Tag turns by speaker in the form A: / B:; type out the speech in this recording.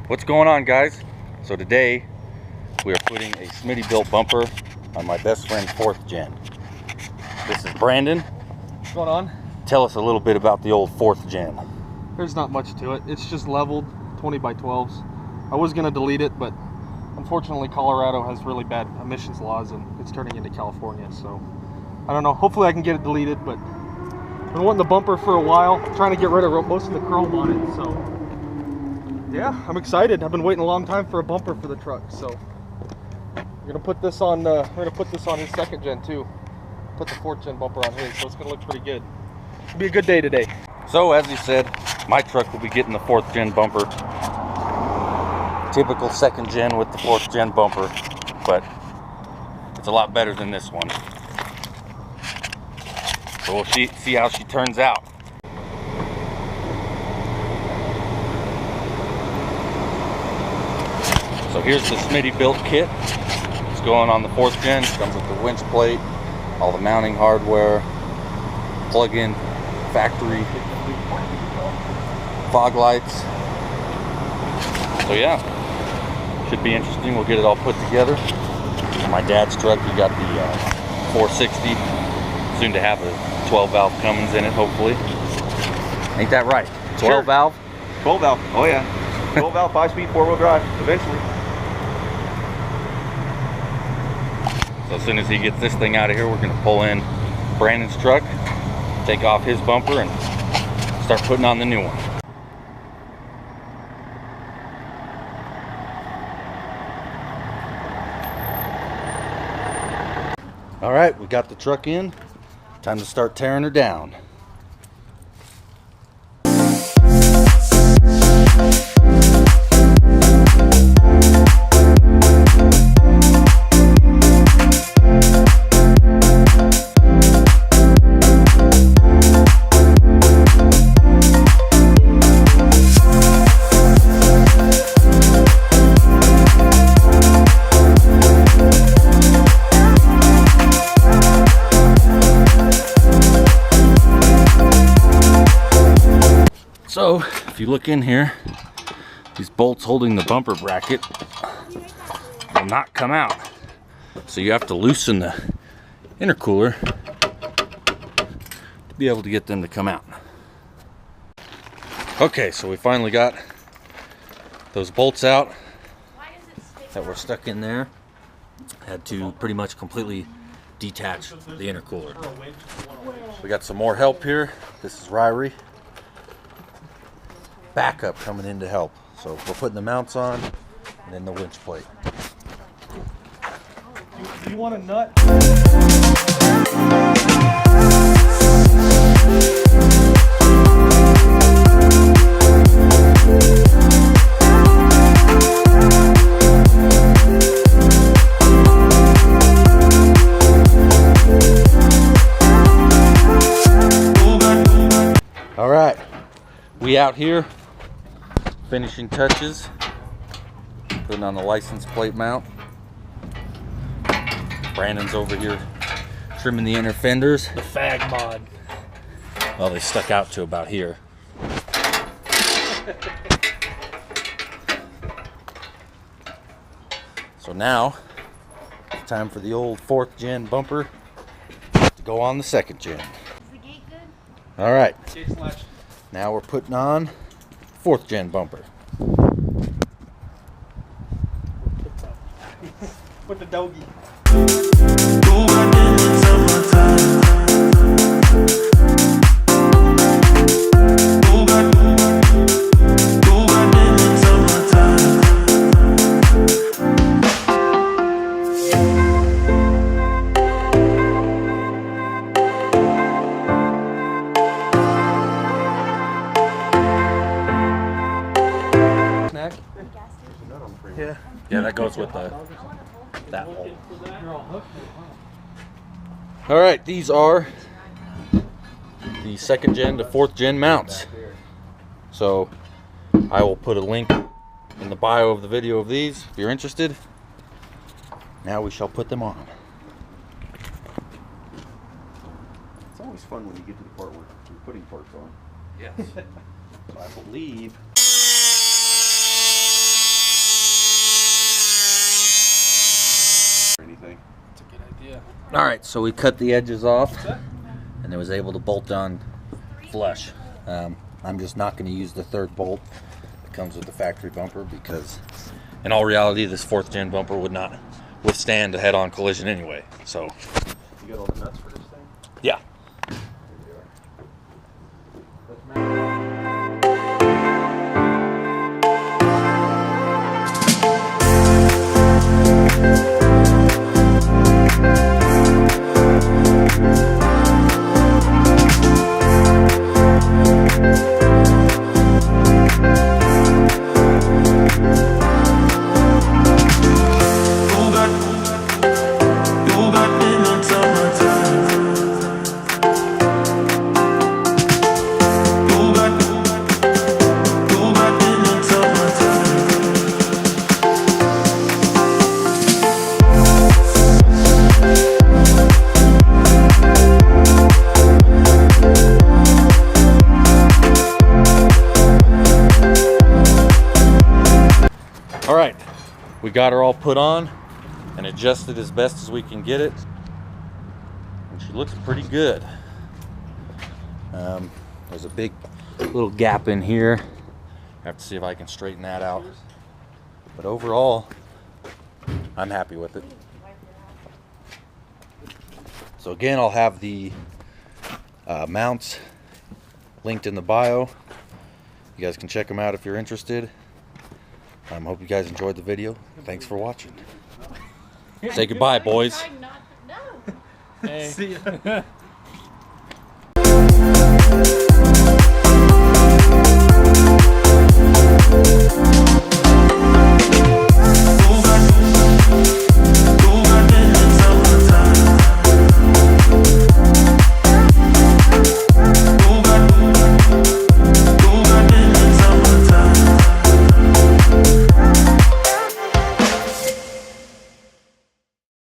A: What's going on, guys? So today we are putting a Smitty Built bumper on my best friend's 4th gen. This is Brandon.
B: What's going on?
A: Tell us a little bit about the old 4th gen.
B: There's not much to it. It's just leveled 20 by 12s. I was going to delete it, but unfortunately Colorado has really bad emissions laws and it's turning into California, so I don't know. Hopefully I can get it deleted, but I've been wanting the bumper for a while, trying to get rid of most of the chrome on it, so yeah, I'm excited. I've been waiting a long time for a bumper for the truck, so we're gonna put this on his 2nd gen too. Put the 4th gen bumper on his, so it's gonna look pretty good. It'll be a good day today.
A: So as he said, my truck will be getting the 4th gen bumper. Typical 2nd gen with the 4th gen bumper, but it's a lot better than this one. So we'll see how she turns out. So here's the Smitty Built kit. It's going on the 4th gen. It comes with the winch plate, all the mounting hardware, plug-in factory fog lights. So yeah, should be interesting. We'll get it all put together. My dad's truck, he got the 460, soon to have a 12 valve Cummins in it, hopefully. Ain't that right? 12 valve?
C: 12 valve, oh yeah. 12 valve, 5-speed, 4-wheel drive, eventually.
A: So as soon as he gets this thing out of here, we're gonna pull in Brandon's truck, take off his bumper, and start putting on the new one. All right, we got the truck in. Time to start tearing her down. So, if you look in here, these bolts holding the bumper bracket will not come out. So you have to loosen the intercooler to be able to get them to come out. Okay, so we finally got those bolts out that were stuck in there. Had to pretty much completely detach the intercooler. We got some more help here. This is Ryrie. Backup coming in to help. So we're putting the mounts on and then the winch plate.
B: Do you want a nut?
A: All right, we out here finishing touches, putting on the license plate mount. Brandon's over here trimming the inner fenders.
B: The fag mod.
A: Well, they stuck out to about here. So now it's time for the old 4th gen bumper to go on the 2nd gen.
D: Is the gate good?
A: All right,
B: Gate's latched.
A: now we're putting on 4th gen bumper.
B: With the doggy. Snack?
A: Yeah, that goes with that hole. All right, these are the 2nd gen to 4th gen mounts. So I will put a link in the bio of the video of these if you're interested. Now we shall put them on.
C: It's always fun when you get to the part where you're putting parts on.
A: Yes.
C: So I believe
A: All right, so we cut the edges off, and it was able to bolt on flush. I'm just not going to use the third bolt that comes with the factory bumper because, in all reality, this 4th gen bumper would not withstand a head-on collision anyway. So,
C: You got all the nuts for this thing?
A: yeah. All right, we got her all put on and adjusted as best as we can get it, and she looks pretty good. There's a big little gap in here. I have to see if I can straighten that out, but overall I'm happy with it. So again, I'll have the mounts linked in the bio. You guys can check them out if you're interested. Hope you guys enjoyed the video. Thanks for watching. Say goodbye, boys.
B: Hey.
E: See ya.